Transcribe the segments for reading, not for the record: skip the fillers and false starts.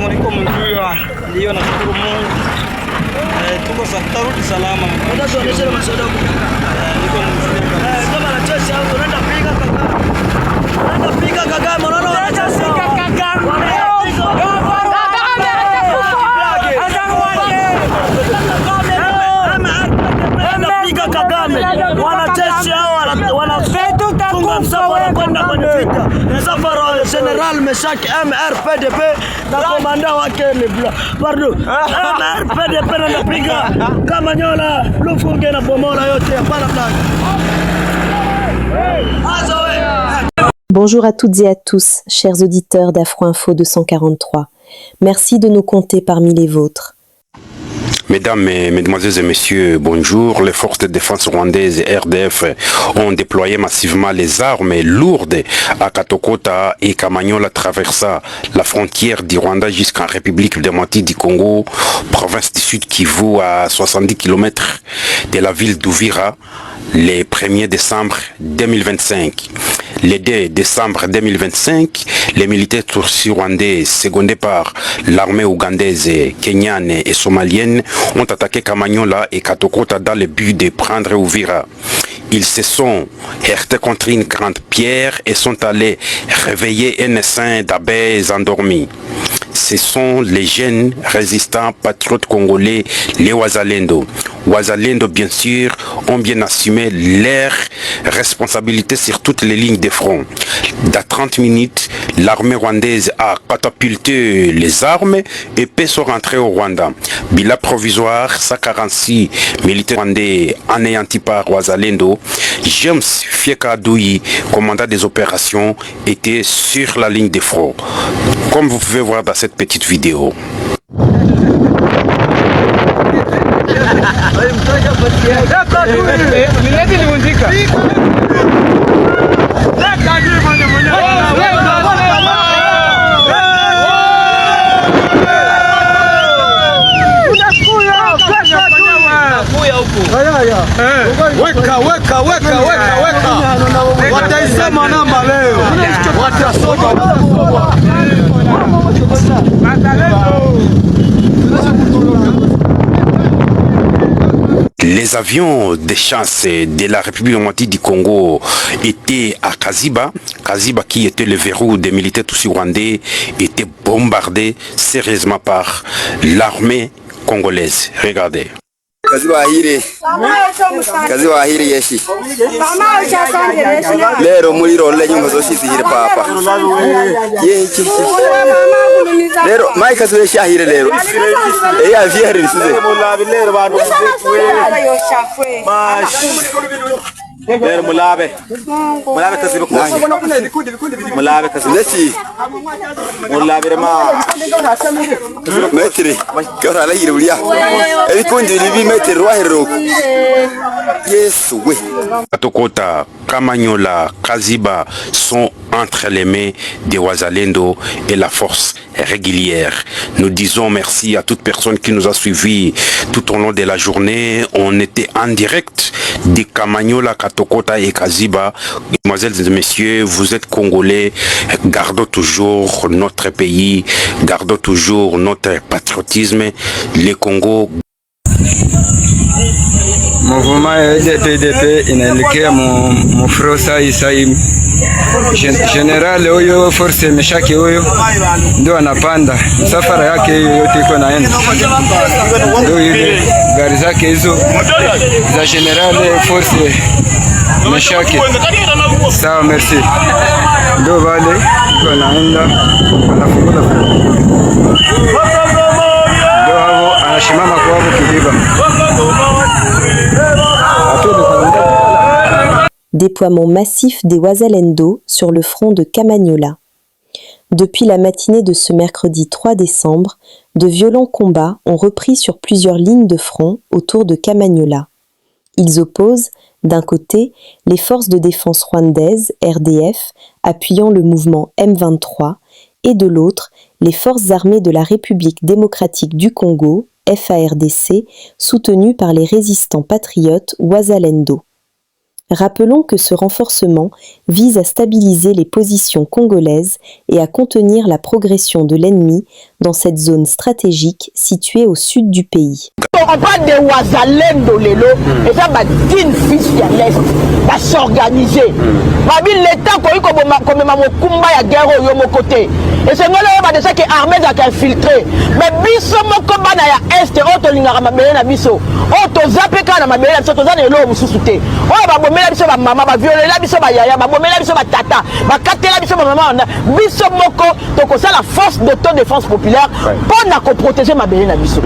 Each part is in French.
niko mjua, ndio nashukuru Mungu. Tuko tarudi salama. Niko mzima. Kama anacheza au unaenda piga kaka. Unaenda piga kaka, unaona wanacheza. Kagame wanachesi hao wanafunga msafara kwenda kwenye vita. Msafara wa General Meshak MRPDP na komanda wake ni pardon MRPDP anapiga Kamanyola, Lufunge na Bomola yote hapana plan. Bonjour à toutes et à tous, chers auditeurs d'Afro Info 243. Merci de nous compter parmi les vôtres. Mesdames, Mesdemoiselles et Messieurs, bonjour. Les forces de défense rwandaises et RDF ont déployé massivement les armes lourdes à Katokota et Kamanyola, traversant la frontière du Rwanda jusqu'en République démocratique du Congo, province du Sud Kivu, à 70 km de la ville d'Uvira, le 1er décembre 2025. Le 2 décembre 2025, les militaires tutsis rwandais, secondés par l'armée ougandaise, kenyane et somalienne, ont attaqué Kamanyola et Katokota dans le but de prendre Uvira. Ils se sont heurtés contre une grande pierre et sont allés réveiller un essaim d'abeilles endormis. Ce sont les jeunes résistants patriotes congolais, les Wazalendo. Wazalendo, bien sûr, ont bien assumé leurs responsabilités sur toutes les lignes de front. Dans 30 minutes, l'armée rwandaise a catapulté les armes et peut se rentrer au Rwanda. Bilan provisoire, 146 militaires rwandais anéantis par Wazalendo. James Fieka-Douyi, commandant des opérations, était sur la ligne de front. Comme vous pouvez voir dans cette petite vidéo. Weka wataisema namba leo, watasoma. Les avions de chasse de la République démocratique du Congo étaient à Kaziba. Kaziba, qui était le verrou des militaires tutsis rwandais, était bombardé sérieusement par l'armée congolaise. Regardez. Kazi wahiri yeshi lero muri role nyumba zo shizihire papa yechi lero mai kazi yeshi ahire lero ya viere risize lero bantu lero mulabe kazi mulabe kazi lechi mulabe ma metri kora la yire ulia ebikundi libi metri wahero yes oui. Katokota, Kamanyola, Kaziba sont entre les mains des Wazalendo et la force régulière. Nous disons merci à toute personne qui nous a suivis tout au long de la journée. On était en direct de Kamanyola, Katokota et Kaziba. Mesdemoiselles et messieurs, vous êtes Congolais, gardons toujours notre pays, gardons toujours notre patriotisme. Le Congo. Mouvement EDP inaelekea mufrosa isai general huyo force Meshaki huyo ndio anapanda safara yake yote iko naenda ndio ile gari zake hizo za general force Meshaki. Sawa, merci. Ndio wale iko naenda anafungula ndio hao anashimama kwa hapo kidiba. Déploiement massif des Wazalendo sur le front de Kamanyola. Depuis la matinée de ce mercredi 3 décembre, de violents combats ont repris sur plusieurs lignes de front autour de Kamanyola. Ils opposent, d'un côté, les forces de défense rwandaises, RDF, appuyant le mouvement M23, et de l'autre, les forces armées de la République démocratique du Congo, FARDC, soutenues par les résistants patriotes Wazalendo. Rappelons que ce renforcement vise à stabiliser les positions congolaises et à contenir la progression de l'ennemi dans cette zone stratégique située au sud du pays. On parle de Wazalendo lelo, et ça va d'une fils de l'Est, va s'organiser. Ma ville l'État comme ma mokumba ya guerre au yomo côté. Et c'est moi là va de ça que armée a infiltré. Mais biso moko bana ya Est auto lingara mabele na biso. Auto zapeka na mabele na biso to za lelo mususuté. O ba bomela biso ba mama ba violer la biso ba yaya ba bomela biso ba tata ba katela biso ba mama biso moko to ko ça la force d'autodéfense populaire pour na ko protéger mabele na biso.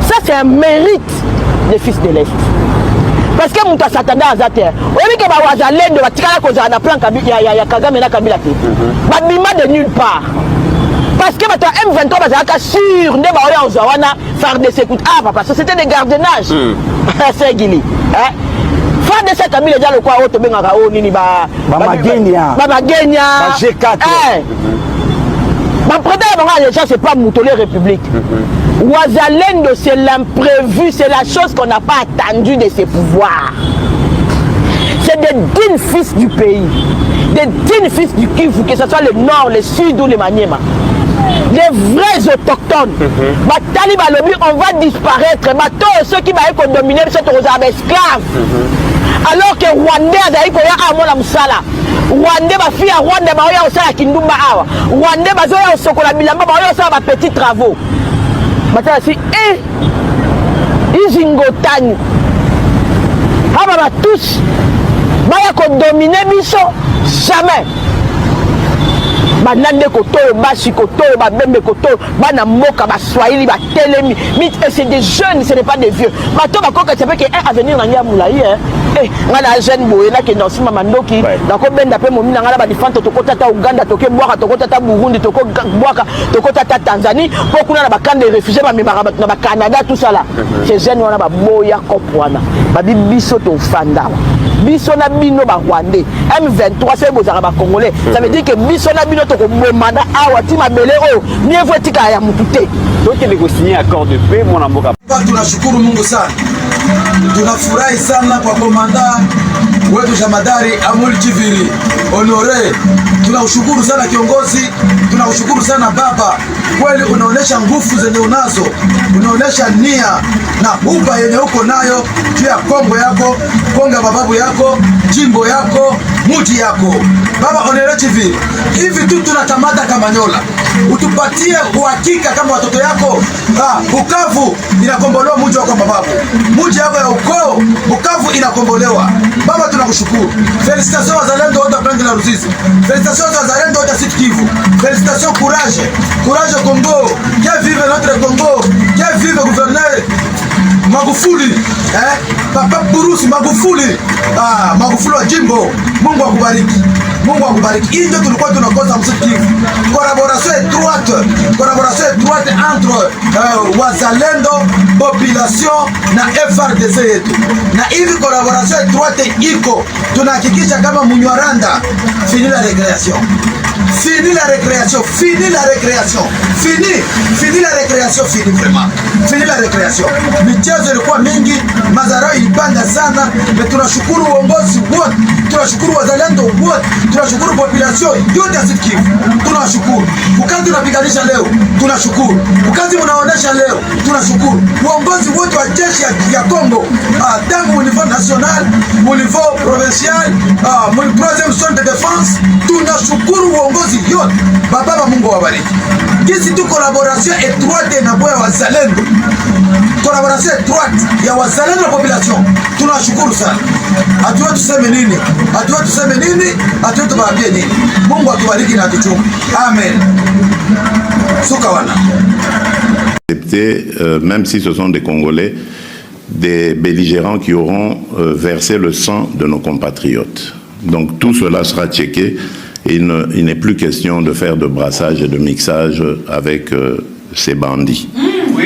Ça c'est un mérite des fils de l'Est. Parce que mon s'attendait à Zater. On dit que Wazalendo va tirer la cause à la plan ya Kagame na Kabila. Ba bima de nulle part. Parce que maintenant M23 va sûr ne va aller aux Zawana faire des écoutes. Ah papa, ça c'était des gardiennages. C'est Guili. Faire de cette amie déjà le quoi auto benga o nini ba Magenya. Ba Magenya. Ba G4. Ma président déjà c'est pas Moutoulé République. Wazalendo c'est l'imprévu, c'est la chose qu'on n'a pas attendue de ses pouvoirs. C'est des dignes fils du pays, des dignes fils du Kivu, que ce soit le nord, le sud ou le Maniema. Les vrais autochtones. On va disparaître. Ceux qui vont dominer cette esclaves. Alors que Rwandais a Musala. Rwandais va faire Rwandais va faire Kindumba awa. Rwandais va faire Sokola Bilamba va faire petits travaux. Maintenant si ils ingotani. Aba tous va dominer biso jamais. Banande koto basi koto babembe koto bana moka ba swahili ba telemi c'est des jeunes, ce n'est pas des vieux. Bato bakoka c'est que avenir na ngamulayi ngana jeune boye na ke dans sima mandoki na ko benda pe momina ngala ba difante to kota ta Uganda to ke boaka to kota ta Burundi to ko boaka to kota ta Tanzanie pour kuna na ba camp de réfugiés ba mibara na ba Canada tout ça là. Ces jeunes wana ba boya kopwana ba biso to fanda biso na bino ba Rwandais M23 c'est bozara ba Congolais. Ça veut dire que biso na bino to ko bomana awa ti mabele o ni evotika ya mutute. Donc il est signé accord de paix mon amboka. Tunashukuru Mungu sana. Tunafurahi sana kwa komanda wetu Jamadari Amuri Chiviri Honore. Tunaushukuru sana kiongozi, tunaushukuru sana baba. Kweli unaonesha nguvu zenye unazo, unaonesha nia na huba yenye uko nayo juu ya Kongo yako, Kongo ya mababu yako, jimbo yako, muji yako. Baba Honore Chiviri, hivi tu tunatamata Kamanyola. Utupatie uhakika kama watoto yako Bukavu inakombolewa muji wako mababu. Muji yako ya ukoo Bukavu inakombolewa. Baba tunakushukuru. Félicitations wazalendo wote wa la Ruzizi. Félicitations wazalendo wote Sud Kivu. Félicitations, courage. Courage Congo. Que vive notre Congo. Que vive le gouverneur Magufuli. Papa Burusi Magufuli. Magufuli wa jimbo. Mungu akubariki. Mungu akubariki. Hii ndio tulikuwa tunakosa Sud Kivu. Collaboration étroite entre wazalendo, population na FRDC yetu. Na hivi collaboration étroite iko tunahakikisha kama Munyaranda fini la récréation. Fini la récréation, fini la récréation. Fini la récréation, fini vraiment. Fini la récréation. Michezo ilikuwa mingi, mazarao ilipanda sana, na tunashukuru uongozi wote, tunashukuru wazalendo wote, tunashukuru population yote ya Sud Kivu. Tunashukuru. Ukazi tunapiganisha leo, tunashukuru. Ukazi mnaonesha leo, tunashukuru. Uongozi wote wa jeshi ya Kongo, tangu au niveau national, au niveau provincial, au troisième zone de défense, tunashukuru uongozi yote. Baba Mungu wabariki. Kisi tu collaboration étroite na boya wazalendo. Collaboration étroite ya wazalendo na population. Tunashukuru sana. Hatuwe tuseme nini? Hatuwe tubaambie nini? Mungu atubariki na atuchunge. Amen. Sukawana. Même si ce sont des Congolais, des belligérants qui auront versé le sang de nos compatriotes. Donc tout cela sera checké et il n'est plus question de faire de brassage et de mixage avec ces bandits. Oui.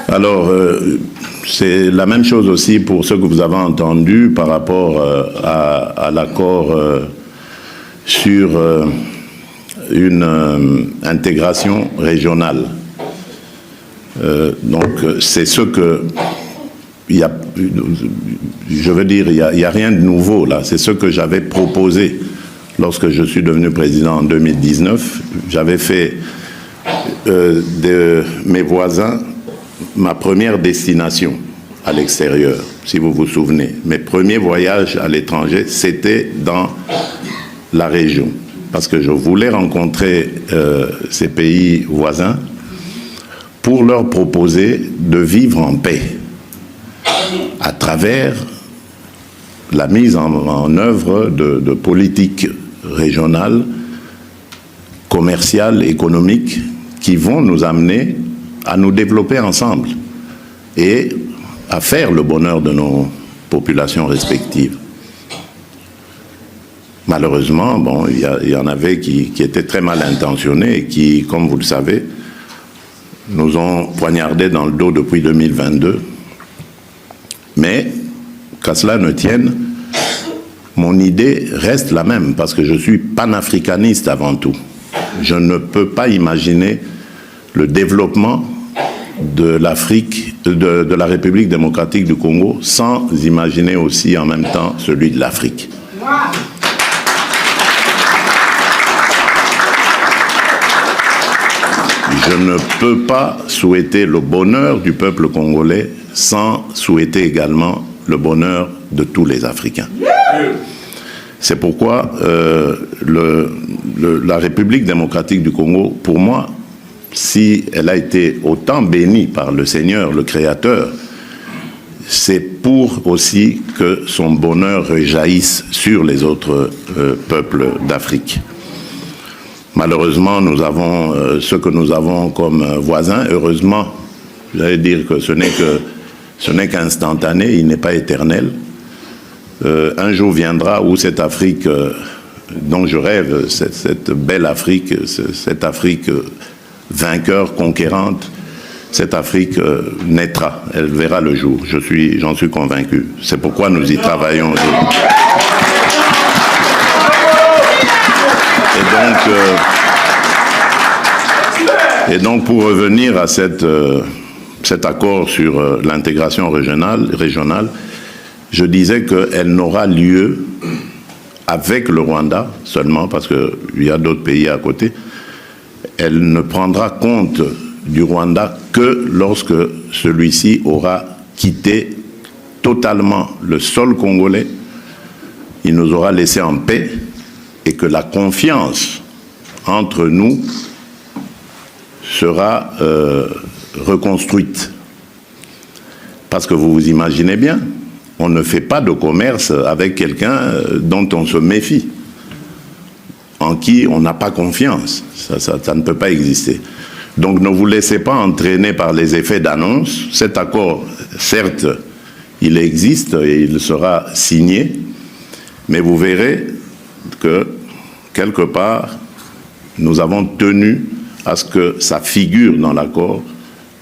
Alors c'est la même chose aussi pour ce que vous avez entendu par rapport à l'accord sur une intégration régionale. Donc c'est ce que... je veux dire, il n'y a rien de nouveau là. C'est ce que j'avais proposé lorsque je suis devenu président en 2019. J'avais fait de mes voisins ma première destination à l'extérieur, si vous vous souvenez. Mes premiers voyages à l'étranger, c'était dans la région, parce que je voulais rencontrer ces pays voisins pour leur proposer de vivre en paix à travers la mise en œuvre de politiques régionales, commerciales, économiques, qui vont nous amener à nous développer ensemble et à faire le bonheur de nos populations respectives. Malheureusement, bon, il y en avait qui étaient très mal intentionnés et qui, comme vous le savez, nous ont poignardés dans le dos depuis 2022. Mais, qu'à cela ne tienne, mon idée reste la même, parce que je suis panafricaniste avant tout. Je ne peux pas imaginer le développement de l'Afrique, de la République démocratique du Congo, sans imaginer aussi en même temps celui de l'Afrique. Je ne peux pas souhaiter le bonheur du peuple congolais sans souhaiter également le bonheur de tous les Africains. C'est pourquoi la République démocratique du Congo, pour moi, si elle a été autant bénie par le Seigneur, le Créateur, c'est pour aussi que son bonheur rejaillisse sur les autres peuples d'Afrique. Malheureusement, nous avons ce que nous avons comme voisins. Heureusement, j'allais dire que ce n'est qu'instantané, il n'est pas éternel. Un jour viendra où cette Afrique dont je rêve, cette belle Afrique, cette Afrique vainqueur, conquérante, cette Afrique naîtra, elle verra le jour. J'en suis convaincu. C'est pourquoi nous y travaillons. Et donc pour revenir à cet accord sur l'intégration régionale, je disais qu'elle n'aura lieu avec le Rwanda seulement, parce qu'il y a d'autres pays à côté. Elle ne prendra compte du Rwanda que lorsque celui-ci aura quitté totalement le sol congolais, il nous aura laissé en paix, et que la confiance entre nous sera reconstruite. Parce que vous vous imaginez bien, on ne fait pas de commerce avec quelqu'un dont on se méfie, en qui on n'a pas confiance. Ça ne peut pas exister. Donc ne vous laissez pas entraîner par les effets d'annonce. Cet accord, certes, il existe et il sera signé, mais vous verrez que, quelque part, nous avons tenu à ce que ça figure dans l'accord.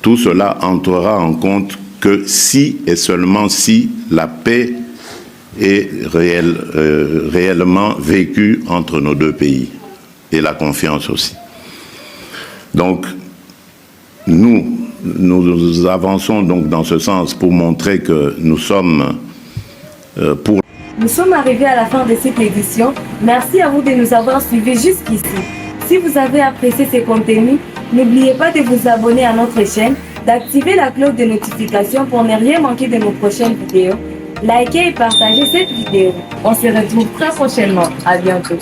Tout cela entrera en compte que si et seulement si la paix est réellement vécue entre nos deux pays, et la confiance aussi. Donc, nous avançons donc dans ce sens pour montrer que nous sommes pour... Nous sommes arrivés à la fin de cette édition. Merci à vous de nous avoir suivis jusqu'ici. Si vous avez apprécié ces contenus, n'oubliez pas de vous abonner à notre chaîne, d'activer la cloche de notification pour ne rien manquer de nos prochaines vidéos. Likez et partagez cette vidéo. On se retrouve très prochainement. À bientôt.